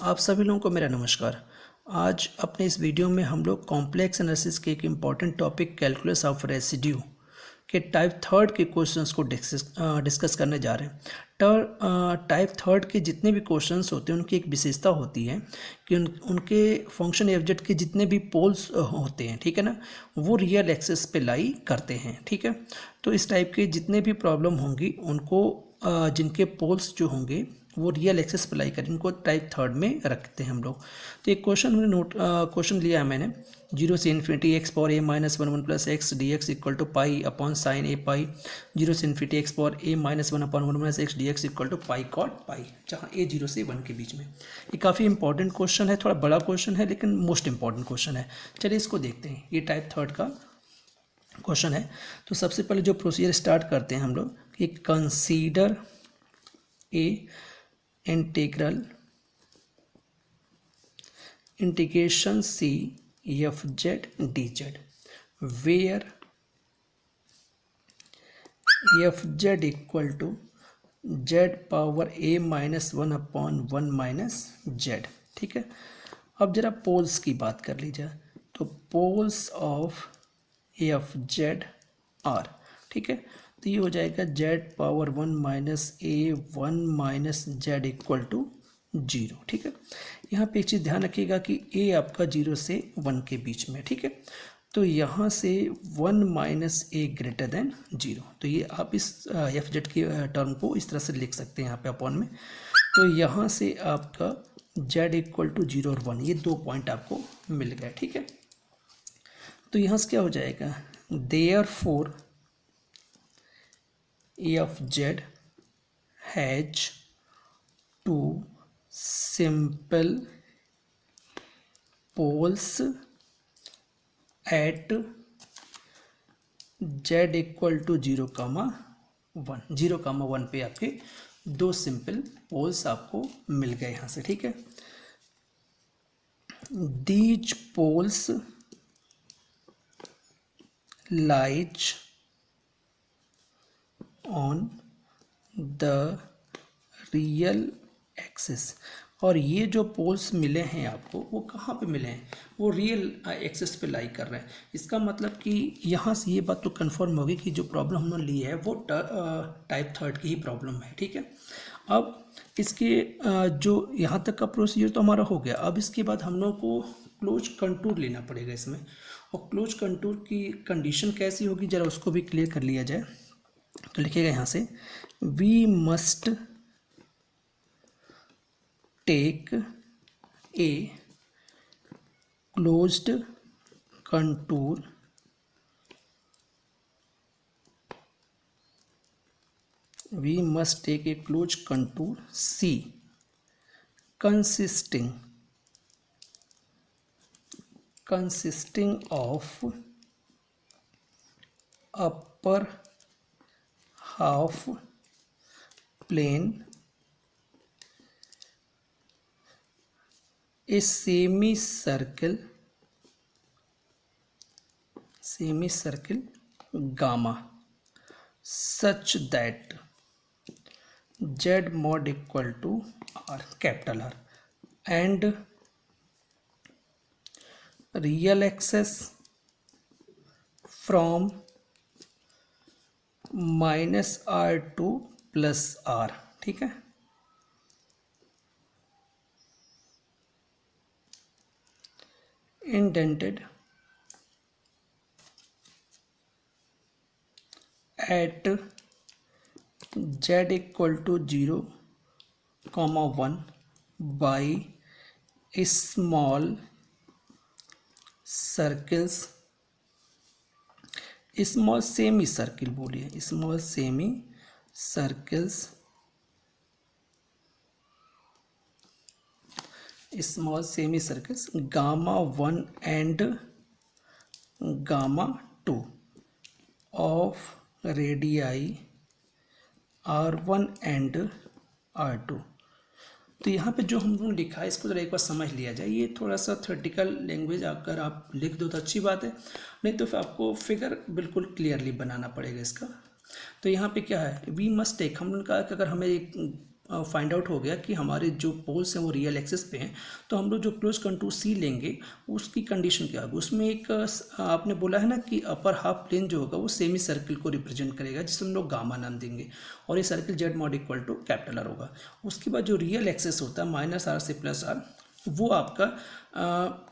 आप सभी लोगों को मेरा नमस्कार। आज अपने इस वीडियो में हम लोग कॉम्प्लेक्स एनालिसिस के एक important topic calculus of residue के टाइप थर्ड के क्वेश्चंस को डिस्कस करने जा रहे हैं। टाइप थर्ड के जितने भी क्वेश्चंस होते हैं उनकी एक विशेषता होती है कि उनके फंक्शन एफजेड के जितने भी पोल्स होते हैं, ठीक है ना, वो रियल एक्सिस पे लाई करते हैं, ठीक है। तो इस टाइप के जितने भी प्रॉब्लम होंगी उनको जिनके पोल्स जो होंगे वो रियल एक्सेस अप्लाई करें, इनको टाइप थर्ड में रखते हैं हम लोग। तो एक क्वेश्चन लिया है मैंने, 0 से infinity x power A minus one one plus x D x equal to pi upon sine A pi, 0 से infinity x power A minus one upon one minus x D x equal to pi cot pi, जहाँ a 0 से 1 के बीच में। ये काफ़ी important question है, थोड़ा बड़ा क्वेश्चन है लेकिन मोस्ट इंपॉर्टेंट क्वेश्चन है। चलिए इसको देखते हैं, ये टाइप थर्ड का क्वेश्चन है। तो सबसे पहले जो प्रोसीजर स्टार्ट करते हैं हम लोग कि consider a integration C F Z D Z where F Z equal to Z power A minus one upon one minus Z, ठीक है। अब जरा पोल्स की बात कर लीजिए, तो poles of F Z R, ठीक है। तो ये हो जाएगा Z power one minus A one minus Z equal to 0, ठीक है। यहाँ पे एक चीज़ ध्यान रखिएगा कि ए आपका 0 से 1 के बीच में, ठीक है। तो यहाँ से 1 माइनस ए ग्रेटर देन 0, तो ये आप इस एफ जेड की टर्म को इस तरह से लिख सकते हैं यहाँ पे अपॉन में। तो यहाँ से आपका जेड इक्वल टू 0 और 1, ये 2 पॉइंट आपको मिल गए, ठीक है। तो यहाँ से क्या हो जाएगा, therefore F Z has two simple poles at Z equal to 0, 1, 0, 1 पे आपके 2 सिंपल पोल्स आपको मिल गए यहाँ से, ठीक है। These poles lies on the real axis, और ये जो पोल्स मिले हैं आपको वो कहाँ पे मिले हैं, वो रियल एक्सिस पे लाई कर रहे हैं। इसका मतलब कि यहाँ से ये बात तो कंफर्म होगी कि जो प्रॉब्लम हमने ली है वो टाइप थर्ड की ही प्रॉब्लम है, ठीक है। अब इसके जो यहाँ तक का प्रोसीजर तो हमारा हो गया। अब इसके बाद हम लोग को क्लोज कंटूर लेना पड़ेगा इसमें, और क्लोज कंटूर की कंडीशन कैसी होगी जरा उसको भी क्लियर कर लिया जाए। तो लिखिएगा यहाँ से, we must take a closed contour we must take a closed contour C consisting of upper half plane, a semicircle gamma such that z mod equal to r, capital R, and real axis from minus r to plus r, ठीक है। Indented at Z equal to 0, 1 by small circles, small semi circle बोलिए, small semi circles gamma 1 and gamma 2 of radii R1 and R2। तो यहाँ पे जो हम लोगों ने लिखा है इसको जरा एक बार समझ लिया जाए। ये थोड़ा सा थ्योरेटिकल लैंग्वेज अगर आप लिख दो तो अच्छी बात है, नहीं तो फिर आपको फिगर बिल्कुल क्लियरली बनाना पड़ेगा इसका। तो यहाँ पे क्या है, वी मस्ट टेक, हम लोगों ने कहा कि अगर हमें एक फाइंड आउट हो गया कि हमारे जो पोल्स हैं वो रियल एक्सिस पे हैं, तो हम लोग जो क्लोज कंटूर सी लेंगे उसकी कंडीशन क्या होगी। उसमें एक आपने बोला है ना कि अपर हाफ प्लेन जो होगा वो सेमी सर्किल को रिप्रेजेंट करेगा, जिसे हम लोग गामा नाम देंगे, और ये circle Z mod equal to capital R होगा। उसके बाद जो रियल एक्सिस होता है माइनस आर से प्लस आर, वो आपका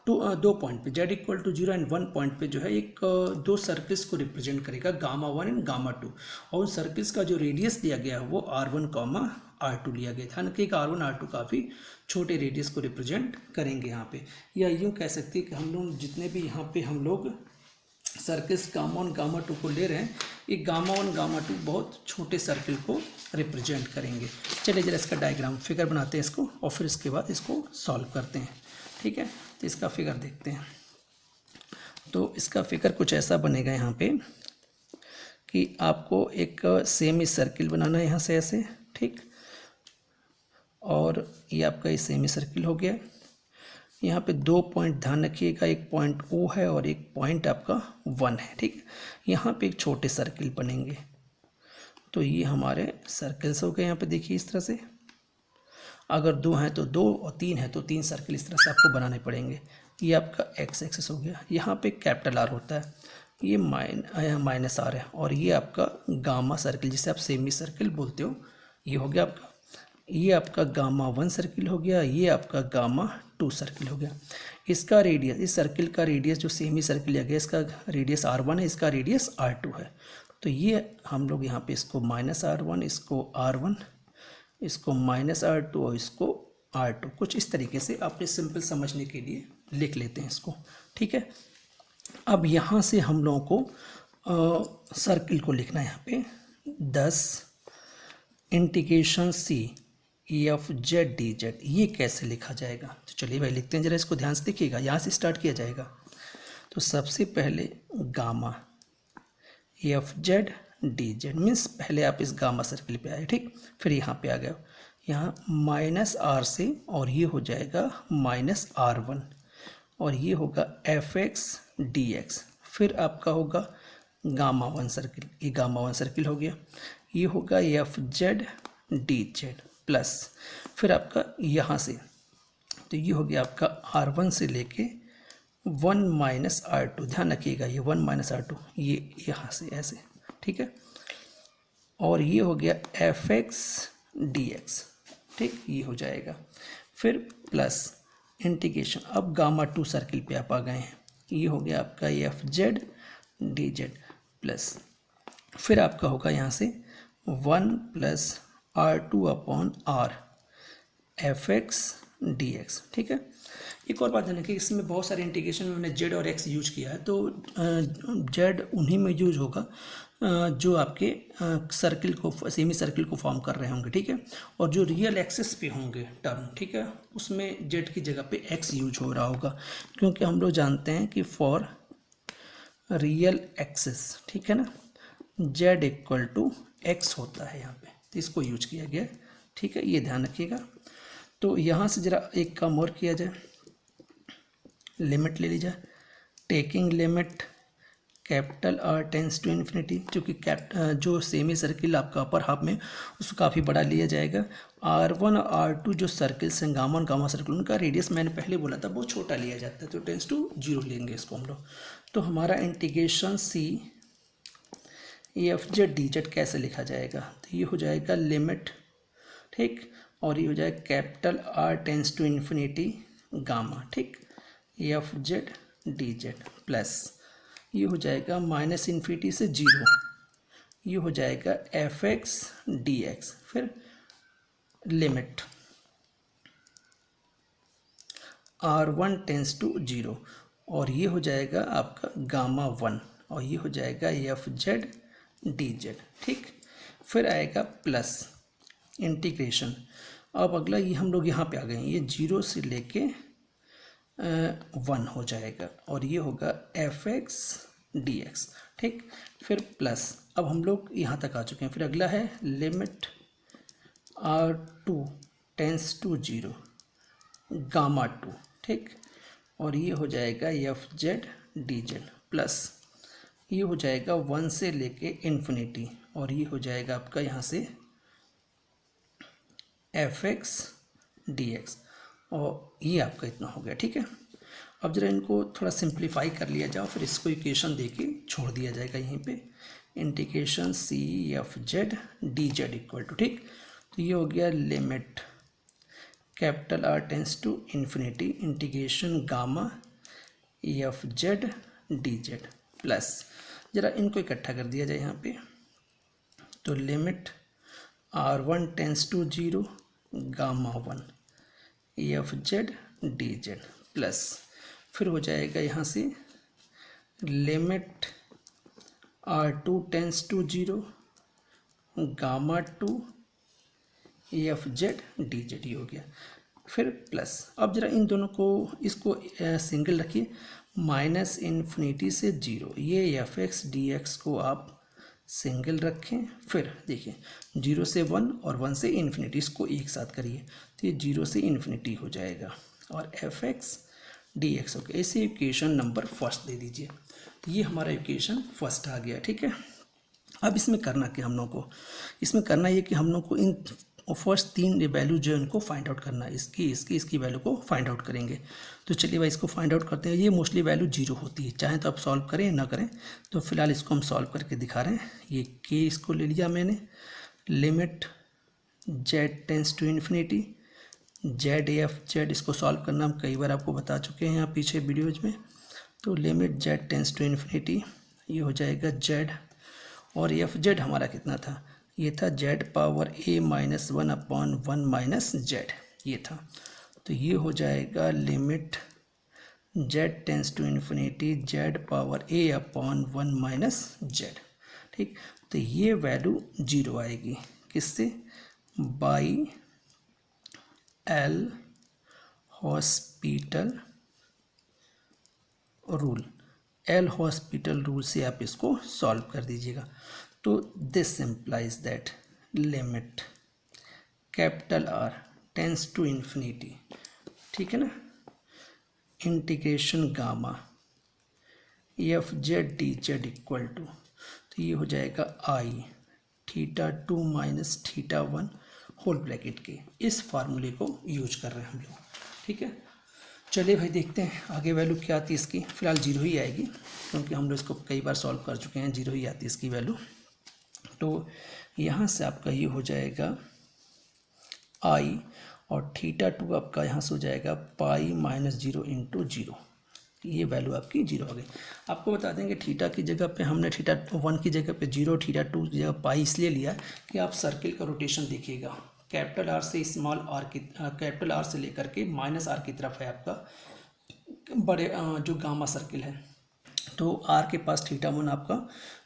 दो पॉइंट पे Z equal to 0 and 1 point पे जो है एक दो सर्किल्स को रिप्रेजेंट करेगा, गामा 1 एंड गामा 2, और उन सर्किल्स का जो रेडियस दिया गया है वो R1 कॉमा R2 लिया गया था, कि R1 R2 काफ़ी छोटे रेडियस को रिप्रेजेंट करेंगे यहाँ पे। या यूँ कह सकते हैं कि हम लोग जितने भी यहाँ पे हम लोग सर्किल्स गामा 1 गामा 2 को ले रहे हैं, ये गामा 1 गामा 2 बहुत छोटे सर्किल को रिप्रेजेंट करेंगे। चलिए जरा इसका डायग्राम फिगर बनाते हैं इसको, और फिर इसके बाद इसको सॉल्व करते हैं। ठीक है, तो इसका फिगर देखते हैं। तो इसका फिगर कुछ ऐसा बनेगा यहाँ पे कि आपको एक सेमी सर्किल बनाना है यहाँ से ऐसे, ठीक, और ये आपका ये सेमी सर्किल हो गया। यहाँ पे दो पॉइंट ध्यान रखिएगा, एक पॉइंट O है और एक पॉइंट आपका 1 है, ठीक है। यहाँ पे एक छोटे सर्किल बनेंगे, तो ये हमारे सर्किल्स हो गए। यहाँ पे देखिए इस तरह से, अगर 2 हैं तो 2 और 3 है तो 3 सर्किल इस तरह से आपको बनाने पड़ेंगे। ये आपका एक्स एक्सिस हो गया। यहाँ पे कैपिटल आर होता है, ये माइनस आर है, और ये आपका गामा सर्किल जिसे आप सेमी सर्किल बोलते हो, ये हो गया आपका। ये आपका गामा 1 सर्किल हो गया, ये आपका गामा 2 सर्किल हो गया। इसका रेडियस, इस सर्किल का रेडियस जो सेमी सर्किल लिया गया, इसका रेडियस R1 है, इसका रेडियस R2 है। तो ये हम लोग यहाँ पे इसको माइनस R1, इसको R1, इसको माइनस R2 और इसको R2, कुछ इस तरीके से आपने सिंपल समझने के लिए लिख लेते हैं इसको, ठीक है। अब यहाँ से हम लोगों को सर्किल को लिखना है यहाँ पे 10 integration C EF Z DZ, ये कैसे लिखा जाएगा। तो चलिए भाई लिखते हैं, जरा इसको ध्यान से देखिएगा, यहाँ से स्टार्ट किया जाएगा। तो सबसे पहले gamma EF Z DZ means पहले आप इस गामा सर्किल पे आए, ठीक, फिर यहाँ पे आ गए, यहाँ माइनस R से, और ये हो जाएगा माइनस R1, और ये होगा FX DX, फिर आपका होगा गामा 1 सर्किल, ये गामा 1 सर्किल हो गया, ये होगा FZ DZ प्लस, फिर आपका यहाँ से, तो ये हो गया आपका R1 से लेके 1 माइनस R2, ध्यान रखिएगा ये 1 माइनस R2, ये यहाँ से ऐसे, ठीक है, और ये हो गया FX DX, ठीक, ये हो जाएगा। फिर प्लस इंटीग्रेशन, अब गामा 2 सर्किल पे आप आ गए हैं, ये हो गया आपका FZ DZ प्लस, फिर आपका होगा यहाँ से 1 plus R2 upon R FX DX, ठीक है। एक और बात है कि इसमें बहुत सारे इंटीग्रेशन में मैंने Z और X यूज किया है, तो Z उन्हीं में यूज होगा जो आपके सर्किल को, सेमी सर्किल को फॉर्म कर रहे होंगे, ठीक है, और जो रियल एक्सिस पे होंगे टर्म, ठीक है, उसमें Z की जगह पे X यूज हो रहा होगा, क्योंकि हम लोग जानते हैं कि फॉर रियल एक्सिस, ठीक है ना, Z इक्वल टू X होता है यहाँ पे, तो इसको यूज किया गया, ठीक है, ये ध्यान रखिएगा। तो यहाँ से ज़रा एक काम और किया जाए, लिमिट ले ली जाए, taking limit capital R tends to infinity, चूँकि जो सेमी सर्किल आपका अपर हाफ में उसको काफ़ी बड़ा लिया जाएगा। R1 और R2 जो सर्किल्स हैं गामा और गामा सर्किल, उनका रेडियस मैंने पहले बोला था बहुत छोटा लिया जाता है, तो टेंस टू 0 लेंगे इसको हम लोग। तो हमारा integration C EF Z DZ कैसे लिखा जाएगा, तो ये हो जाएगा लिमिट, ठीक, और ये हो जाएगा capital R tends to infinity gamma, ठीक, EF Z DZ प्लस, ये हो जाएगा माइनस इन्फिनिटी से 0, ये हो जाएगा FX DX, फिर लिमिट R1 टेंस टू 0, और ये हो जाएगा आपका गामा 1, और ये हो जाएगा FZ DZ, ठीक, फिर आएगा प्लस इंटीग्रेशन। अब अगला ये हम लोग यहाँ पे आ गए हैं, ये 0 से लेके 1 हो जाएगा, और ये होगा FX DX, ठीक, फिर प्लस, अब हम लोग यहाँ तक आ चुके हैं। फिर अगला है limit R2 tends to 0 gamma 2, ठीक, और ये हो जाएगा FZ DZ प्लस, ये हो जाएगा 1 से लेके इन्फिनिटी, और ये हो जाएगा आपका यहाँ से एफ एक्स डी एक्स, और ये आपका इतना हो गया। ठीक है, अब जरा इनको थोड़ा सिंप्लीफाई कर लिया जाए, फिर इसको इक्वेशन दे के छोड़ दिया जाएगा यहीं पे। Integration C F Z D Z equal to, ठीक, तो ये हो गया limit capital R tends to infinity integration gamma F Z D Z plus, जरा इनको इकट्ठा कर दिया जाए यहाँ पे, तो limit R one tends to zero gamma one F Z D Z plus, फिर हो जाएगा यहाँ से limit R two tends to zero gamma two F Z D Z, ये हो गया। फिर प्लस, अब जरा इन दोनों को इसको सिंगल रखिए, माइनस इन्फिनिटी से जीरो, ये एफ एक्स डी एक्स को आप सिंगल रखें। फिर देखिए जीरो से वन और वन से इन्फिनिटी, इसको एक साथ करिए तो ये जीरो से इन्फिनिटी हो जाएगा और एफ एक्स डी एक्स हो गया। इसे इक्वेशन नंबर फर्स्ट दे दीजिए, तो ये हमारा इक्वेशन फर्स्ट आ गया। ठीक है, अब इसमें करना क्या हम लोग को, इसमें करना ये कि हम लोग को इन फर्स्ट तीन वैल्यू जो है उनको फाइंड आउट करना है, इसकी वैल्यू को फाइंड आउट करेंगे। तो चलिए भाई इसको फाइंड आउट करते हैं। ये मोस्टली वैल्यू जीरो होती है, चाहे तो आप सॉल्व करें या ना करें, तो फिलहाल इसको हम सॉल्व करके दिखा रहे हैं। ये के इसको ले लिया मैंने, limit Z tends to infinity Z F Z, इसको सॉल्व करना हम कई बार आपको बता चुके हैं यहाँ पीछे वीडियोज में। तो limit Z tends to infinity, ये हो जाएगा जेड, और एफ जेड हमारा कितना था, ये था जेड पावर ए minus one upon one minus z, ये था। तो ये हो जाएगा limit Z tends to infinity z power A upon one minus Z. ठीक, तो ये वैल्यू जीरो आएगी किससे, by L hospital rule, L hospital rule से आप इसको सॉल्व कर दीजिएगा। तो this implies that limit capital R tends to infinity, ठीक है ना, integration gamma F Z D Z equal to, तो ये हो जाएगा i theta two minus theta one whole bracket के, इस फार्मूले को यूज कर रहे हैं हम लोग। ठीक है, चलिए भाई देखते हैं आगे वैल्यू क्या आती है इसकी। फिलहाल जीरो ही आएगी क्योंकि हम लोग इसको कई बार सॉल्व कर चुके हैं, जीरो ही आती है इसकी वैल्यू। तो यहाँ से आपका ये हो जाएगा आई, और थीटा टू आपका यहाँ से हो जाएगा pi minus zero into zero, ये वैल्यू आपकी जीरो आ गई। आपको बता देंगे थीटा की जगह पे हमने थीटा वन की जगह पे जीरो, थीटा टू की जगह पाई इसलिए लिया कि आप सर्किल का रोटेशन देखिएगा, कैपिटल आर से स्मॉल आर की, कैपिटल आर से लेकर के माइनस आर की तरफ है आपका बड़े जो गामा सर्किल है। तो आर के पास थीटा वन आपका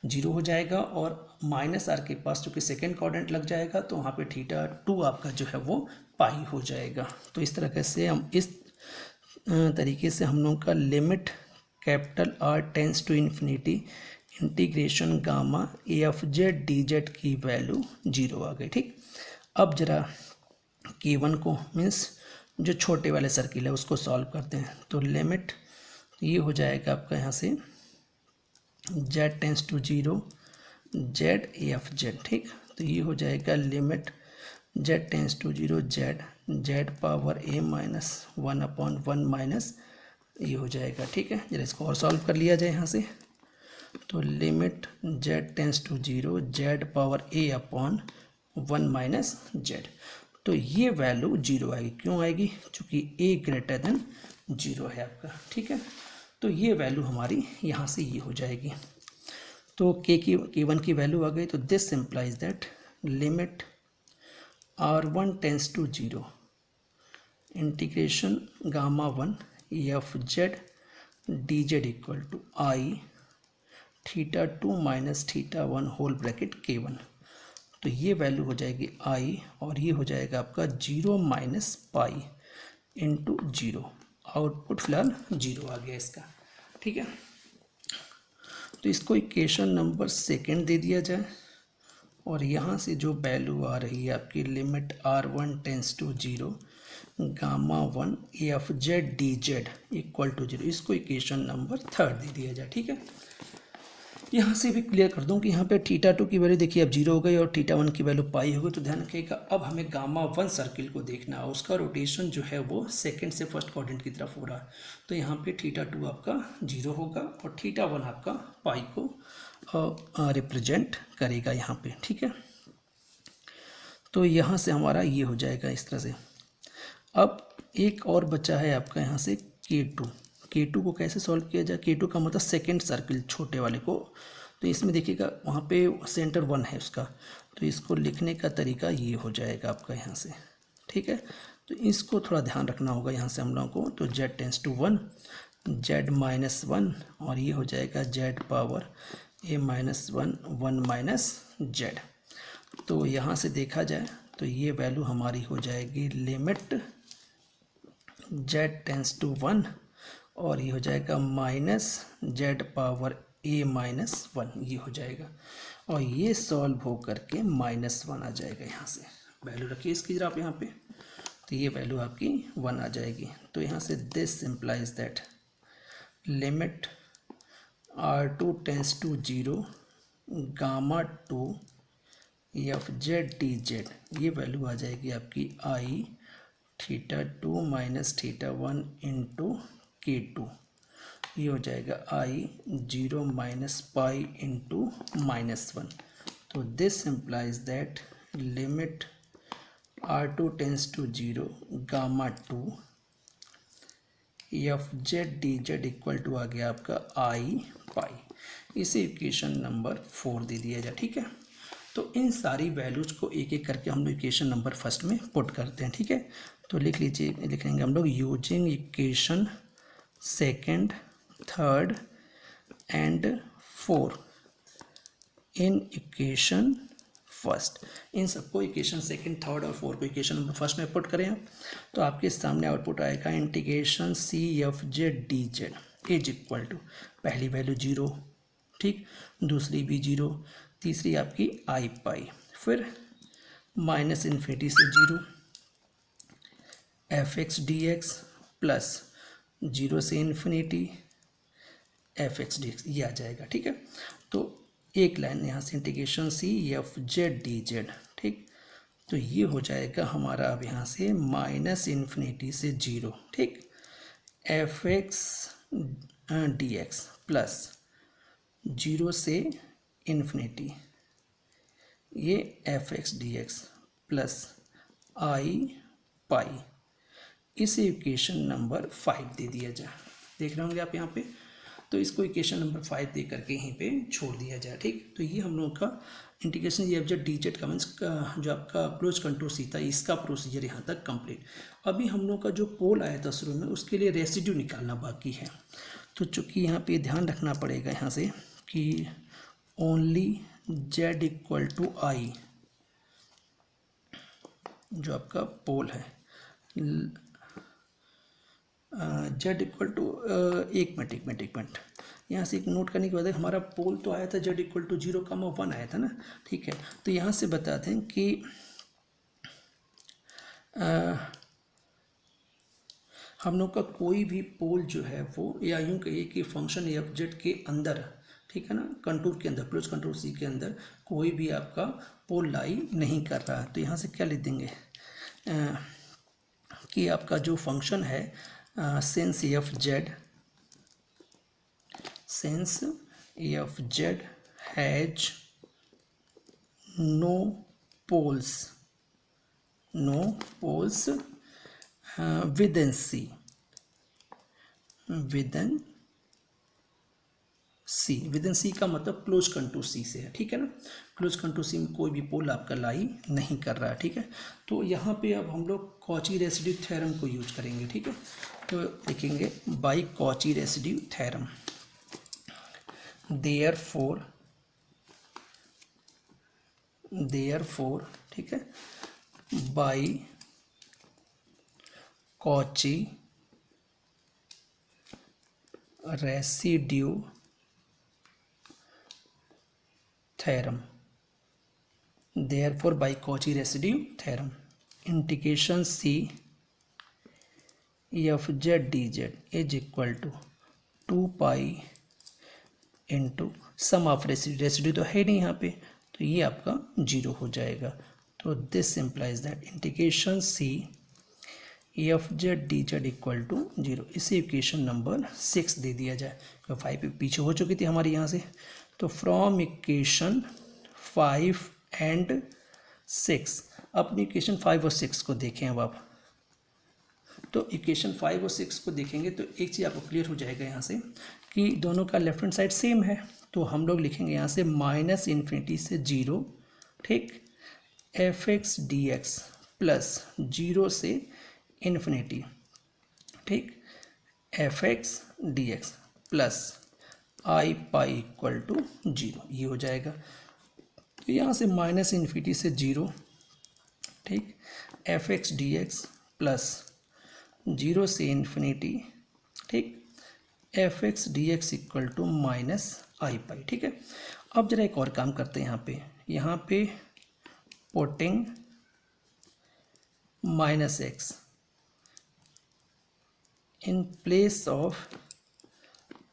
जीरो हो जाएगा, और माइनस आर के पास चूँकि सेकेंड क्वाड्रेंट लग जाएगा तो वहाँ पे थीटा टू आपका जो है वो पाई हो जाएगा। तो इस तरह से हम इस तरीके से हम लोग का limit capital R tends to infinity integration gamma F Z D Z की वैल्यू जीरो आ गई। ठीक, अब जरा K1 को मीन्स जो छोटे वाले सर्किल है उसको सॉल्व करते हैं। तो लिमिट ये हो जाएगा आपका यहाँ से Z tends to zero Z F Z. ठीक, तो ये हो जाएगा limit Z tends to zero Z Z power A minus one upon one minus, ये हो जाएगा। ठीक है, जरा इसको और सॉल्व कर लिया जाए यहाँ से। तो limit Z tends to zero Z power A upon one minus Z, तो ये वैल्यू जीरो आएगी। क्यों आएगी, चूँकि ए ग्रेटर देन जीरो है आपका। ठीक है, तो ये वैल्यू हमारी यहाँ से ये हो जाएगी। तो K1 की वैल्यू आ गई। तो this implies that limit R1 tends to zero integration gamma one F Z D Z equal to I theta two minus theta one whole bracket K1। तो ये वैल्यू हो जाएगी आई, और ये हो जाएगा आपका zero minus pi into zero, output फिलहाल जीरो आ गया इसका। ठीक है, तो इसको इक्वेशन नंबर सेकेंड दे दिया जाए, और यहाँ से जो वैल्यू आ रही है आपकी limit R1 tends to zero gamma one F Z D Z equal to zero, इसको इक्वेशन नंबर थर्ड दे दिया जाए। ठीक है, यहाँ से भी क्लियर कर दूँ कि यहाँ पे θ2 की वैल्यू देखिए अब 0 हो गई और θ1 की वैल्यू पाई हो गई। तो ध्यान रखिएगा अब हमें γ1 सर्किल को देखना है, उसका रोटेशन जो है वो सेकंड से फर्स्ट क्वाड्रेंट की तरफ हो रहा है। तो यहाँ पे θ2 आपका 0 होगा और θ1 आपका पाई को रिप्रेजेंट करेगा यहाँ पे, ठीक है। तो यहाँ से हमारा ये हो जाएगा इस तरह से। अब एक और बचा है आपका यहाँ से K2 को कैसे सॉल्व किया जाए। K2 का मतलब सेकंड सर्किल छोटे वाले को। तो इसमें देखिएगा वहाँ पे सेंटर 1 है उसका, तो इसको लिखने का तरीका ये हो जाएगा आपका यहाँ से, ठीक है। तो इसको थोड़ा ध्यान रखना होगा यहाँ से हम लोगों को। तो z टेंस टू 1, z-1 और ये हो जाएगा z power a-1 1 minus z। तो यहाँ से देखा जाए तो ये वैल्यू हमारी हो जाएगी लिमिट z टेंस टू 1 और ये हो जाएगा माइनस z पावर a-1, ये हो जाएगा और ये सॉल्व हो करके -1 आ जाएगा। यहाँ से वैल्यू रखिए इसकी जरा आप यहाँ पे, तो ये वैल्यू आपकी 1 आ जाएगी। तो यहाँ से this implies that limit r2 tends to 0 γ2 f Z D Z, ये वैल्यू आ जाएगी आपकी i θ2 माइनस θ1 इंटू K2, ये हो जाएगा i 0 माइनस पाई इंटू -1। तो this implies that limit r2 tends to 0 γ2 f Z D Z equal to आ गया आपका i पाई। इसे इक्वेशन नंबर 4 दे दिया जाए, ठीक है। तो इन सारी वैल्यूज को एक एक करके हम लोग इक्वेशन नंबर फर्स्ट में पुट करते हैं, ठीक है। तो लिख लीजिए, लिख लेंगे हम लोग using equation second, third and 4 in equation first. इन सबको इक्वेशन सेकंड, थर्ड और 4 को इक्वेशन नंबर फर्स्ट में पुट करें आप, तो आपके सामने आउटपुट आएगा integration C F Z D z is equal to पहली वैल्यू 0, ठीक, दूसरी भी 0, तीसरी आपकी आई पाई, फिर माइनस इन्फिनिटी से 0 F x D x plus 0 से infinity F x D x, ये आ जाएगा, ठीक है। तो एक लाइन यहाँ से integration C F Z D Z, ठीक। तो ये हो जाएगा हमारा अब यहाँ से माइनस इन्फिनिटी से 0, ठीक, F x D x plus 0 से इन्फिनिटी ये F x D x plus आई पाई, इसे इक्वेशन नंबर 5 दे दिया जाए। देख रहे होंगे आप यहाँ पे। तो इसको इक्वेशन नंबर 5 दे करके यहीं पे छोड़ दिया जाए, ठीक। तो ये हम लोगों का इंटीग्रेशन ये एफ जेड डी जेड का मीन्स जो आपका क्लोज कंटूर सी था, इसका प्रोसीजर यहाँ तक कंप्लीट। अभी हम लोग का जो पोल आया था शुरू में, उसके लिए रेसिड्यू निकालना बाकी है। तो चूँकि यहाँ पे ध्यान रखना पड़ेगा यहाँ से कि ओनली z इक्वल टू आई, जो आपका पोल है z इक्वल टू एक मिनट यहाँ से एक नोट करने के बाद, हमारा पोल तो आया था z इक्वल टू 0,1 आया था ना, ठीक है। तो यहाँ से बताते हैं कि हम लोग का कोई भी पोल जो है वो, या यूँ कहिए कि फंक्शन एफ जेड के अंदर, ठीक है ना, कंटूर के अंदर, क्लोज कंटूर सी के अंदर कोई भी आपका पोल लाई नहीं कर रहा है। तो यहाँ से क्या लिख देंगे कि आपका जो फंक्शन है since f Z has no poles within c, within c का मतलब क्लोज कंटूर सी से है, ठीक है ना। क्लोज कंटूर सी में कोई भी पोल आपका लाई नहीं कर रहा है, ठीक है। तो यहाँ पे अब हम लोग कॉची रेसिड्यू थ्योरम को यूज करेंगे, ठीक है। तो लिखेंगे by Cauchy residue theorem, therefore, ठीक है, by Cauchy residue theorem, therefore by Cauchy residue theorem integration C f z dz is equal to 2 pi into sum of residue तो है नहीं यहाँ पे, तो ये आपका 0 हो जाएगा। तो this implies that integration C F Z D Z equal to 0। इसे इक्वेशन नंबर 6 दे दिया जाए, तो 5 पीछे हो चुकी थी हमारी यहाँ से। तो फ्रॉम इक्वेशन 5 एंड 6, अपनी इक्वेशन 5 और 6 को देखें अब आप। तो इक्वेशन 5 और 6 को देखेंगे तो एक चीज़ आपको क्लियर हो जाएगा यहाँ से कि दोनों का लेफ्ट हैंड साइड सेम है। तो हम लोग लिखेंगे यहाँ से माइनस इन्फिनिटी से 0, ठीक, F x D x plus 0 से इन्फिनिटी, ठीक, F x D x plus I pi equal to 0, ये हो जाएगा। तो यहाँ से माइनस इन्फिनिटी से 0, ठीक, F x D x plus 0 से इन्फिनिटी, ठीक, F x D x equal to minus i pi, ठीक है। अब जरा एक और काम करते हैं यहाँ पे putting minus x in place of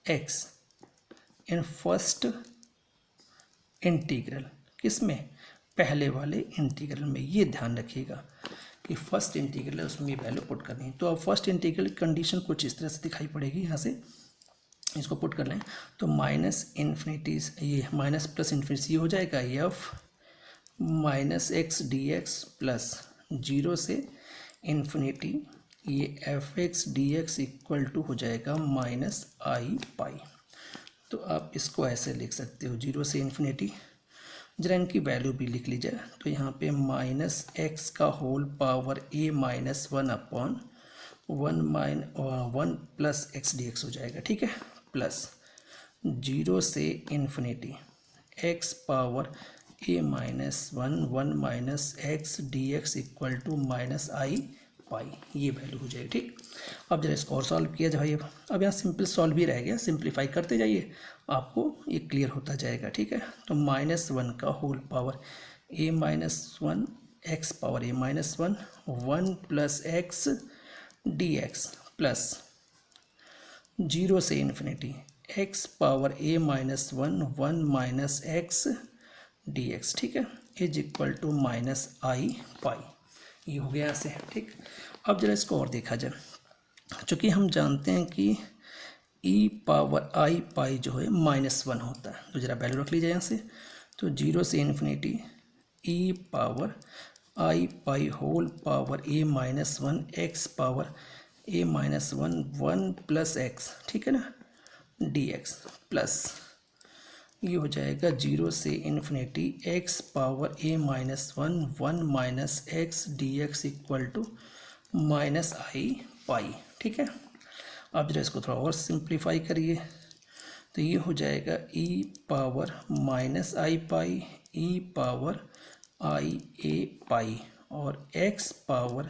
x in first integral, किस में, पहले वाले इंटीग्रल में। ये ध्यान रखिएगा कि फर्स्ट इंटीग्रल है उसमें वैल्यू पुट करनी है। तो अब फर्स्ट इंटीग्रल कंडीशन कुछ इस तरह से दिखाई पड़ेगी। यहाँ से इसको पुट कर लें तो माइनस इन्फिनिटी, ये माइनस प्लस इन्फिनिटी हो जाएगा, F minus x D x plus 0 से इन्फिनिटी, ये F x D x equal to हो जाएगा माइनस आई पाई। तो आप इसको ऐसे लिख सकते हो 0 से इन्फिनिटी, जरा इनकी वैल्यू भी लिख लीजिए। तो यहाँ पे माइनस एक्स का होल पावर ए minus 1 upon 1 plus x D x हो जाएगा, ठीक है, प्लस 0 से infinity x power A minus 1 minus x D x equal to minus i pi, ये वैल्यू हो जाएगी, ठीक। अब जरा इसको और सॉल्व किया जाए। अब यहाँ सिंपल सॉल्व ही रह गया, सिंप्लीफाई करते जाइए, आपको ये क्लियर होता जाएगा, ठीक है। तो -1 का होल पावर ए माइनस 1 एक्स पावर ए minus 1 plus x D x plus 0 से इन्फिनिटी एक्स पावर ए minus 1 minus x D x, ठीक है, is equal to minus i pi, ये हो गया ऐसे, ठीक। अब जरा इसको और देखा जाए, चूँकि हम जानते हैं कि ई पावर आई पाई जो है -1 होता है, तो जरा वैल्यू रख लीजिए यहाँ से। तो 0 से इन्फिनिटी ई पावर आई पाई होल पावर ए माइनस 1 एक्स पावर ए माइनस 1 प्लस एक्स, ठीक है ना, डी एक्स प्लस ये हो जाएगा 0 से infinity x power A minus 1 minus x D x equal to minus i pi, ठीक है। अब जरा इसको थोड़ा और सिंप्लीफाई करिए तो ये हो जाएगा e power minus i pi e power i a pi और एक्स पावर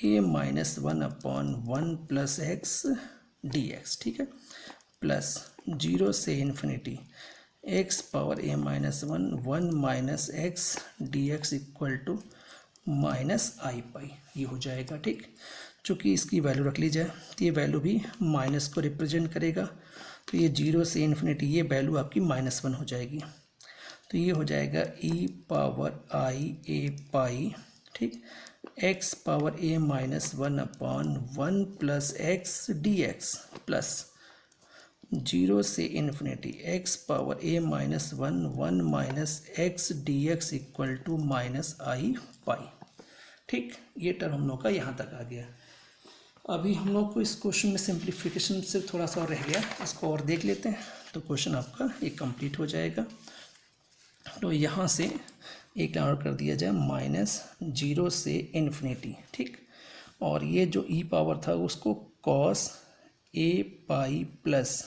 ए minus 1 upon 1 plus x D x, ठीक है, प्लस 0 से infinity x power A minus 1 minus x D x equal to minus i pi, ये हो जाएगा, ठीक। चूँकि इसकी वैल्यू रख ली जाए तो ये वैल्यू भी माइनस को रिप्रेजेंट करेगा, तो ये 0 से इन्फिनिटी ये वैल्यू आपकी -1 हो जाएगी। तो ये हो जाएगा e power i a pi, ठीक, एक्स पावर ए minus 1 upon 1 plus x D x plus 0 से infinity x power A minus 1 minus x D x equal to minus i pi, ठीक। ये टर्म हम लोग का यहाँ तक आ गया। अभी हम लोग को इस क्वेश्चन में सिंप्लीफिकेशन से थोड़ा सा और रह गया, इसको और देख लेते हैं तो क्वेश्चन आपका ये कंप्लीट हो जाएगा। तो यहाँ से एक लाइन और कर दिया जाए -0 से इन्फिनिटी, ठीक, और ये जो ई पावर था उसको cos a pi plus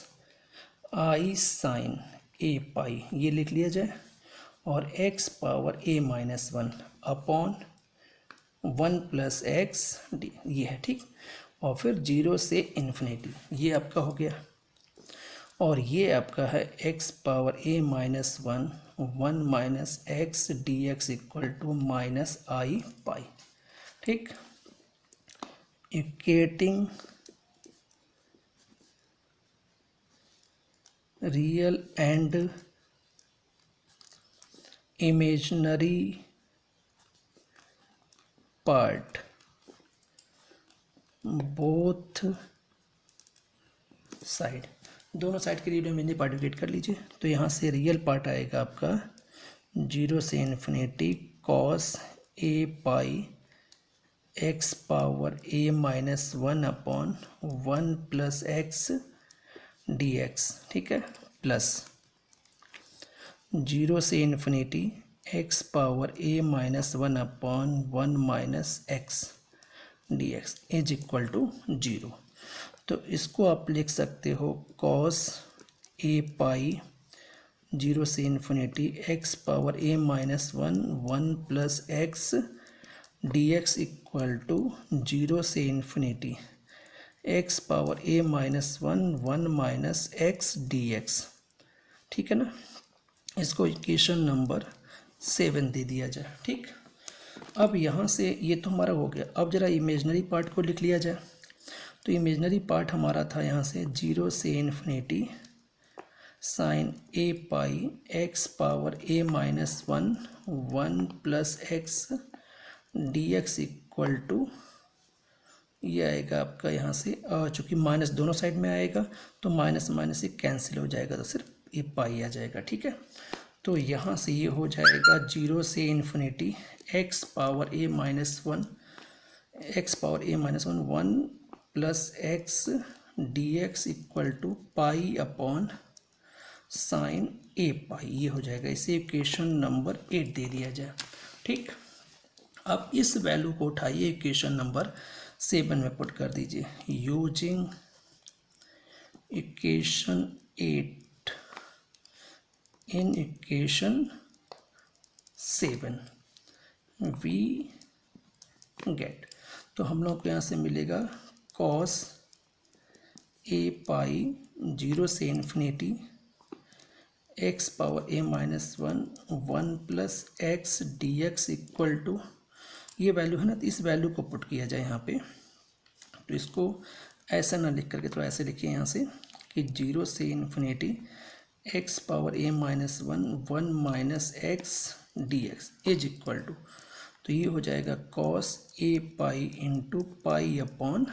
i sine A pi ये लिख लिया जाए और एक्स पावर ए minus 1 upon 1 plus x d, ये है, ठीक। और फिर 0 से इन्फिनिटी ये आपका हो गया और ये आपका है x power A minus 1 minus x D x equal to minus i pi, ठीक। Equating real and imaginary part both side, दोनों साइड के रियल इमेजिनरी पार्ट डिवाइड कर लीजिए। तो यहाँ से रियल पार्ट आएगा आपका 0 से infinity cos a pi x power A minus 1 upon 1 plus x D x, ठीक है, प्लस 0 से infinity x power A minus 1 upon 1 minus x D x is equal to 0। तो इसको आप लिख सकते हो कॉस ए पाई 0 से infinity x power A minus 1 plus x D x equal to 0 से इन्फिनिटी एक्स पावर ए minus 1 minus x D x, ठीक है ना। इसको इक्वेशन नंबर 7 दे दिया जाए, ठीक। अब यहाँ से ये तो हमारा हो गया। अब जरा इमेजनरी पार्ट को लिख लिया जाए। तो इमेजनरी पार्ट हमारा था यहाँ से 0 से infinity sine A pi x power A minus 1 plus x D x equal to, ये आएगा आपका यहाँ से, चूँकि माइनस दोनों साइड में आएगा तो माइनस माइनस ये कैंसिल हो जाएगा, तो सिर्फ ये पाई आ जाएगा, ठीक है। तो यहाँ से ये हो जाएगा 0 से infinity x power A minus 1 1 plus x D x equal to pi upon sine A pi, ये हो जाएगा। इसे इक्वेशन नंबर 8 दे दिया जाए, ठीक। अब इस वैल्यू को उठाइए इक्वेशन नंबर 7 में पुट कर दीजिए। Using equation 8 in equation 7 we get, तो हम लोग को यहाँ से मिलेगा कॉस ए पाई 0 से infinity x power A minus 1 plus x D x equal to, ये वैल्यू है ना, तो इस वैल्यू को पुट किया जाए यहाँ पे। तो इसको ऐसा ना लिख करके थोड़ा ऐसे लिखिए यहाँ से कि 0 से infinity x power A minus 1 minus x D x is equal to, तो ये हो जाएगा cos a pi into pi upon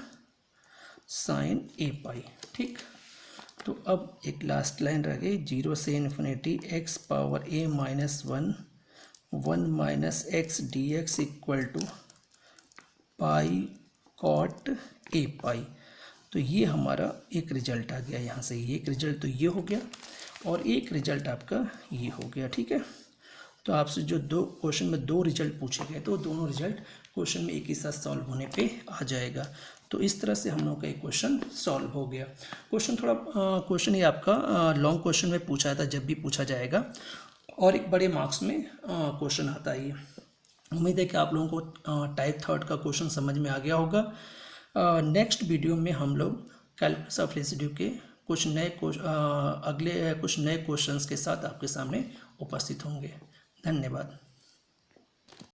sine A pi, ठीक। तो अब एक लास्ट लाइन रह गई, 0 से infinity x power A minus 1 minus x D x equal to pi cot a pi. तो ये हमारा एक रिजल्ट आ गया यहाँ से, ये एक रिजल्ट तो ये हो गया और एक रिजल्ट आपका ये हो गया, ठीक है। तो आपसे जो दो क्वेश्चन में दो रिजल्ट पूछे गए तो दोनों रिजल्ट क्वेश्चन में एक ही साथ सॉल्व होने पे आ जाएगा। तो इस तरह से हम लोग का एक क्वेश्चन सॉल्व हो गया। क्वेश्चन ये आपका लॉन्ग क्वेश्चन में पूछा था, जब भी पूछा जाएगा, और एक बड़े मार्क्स में क्वेश्चन आता है। उम्मीद है कि आप लोगों को टाइप 3 का क्वेश्चन समझ में आ गया होगा। नेक्स्ट वीडियो में हम लोग कैलकुलस ऑफ रेसिड्यू के कुछ नए क्वेश्चंस के साथ आपके सामने उपस्थित होंगे। धन्यवाद।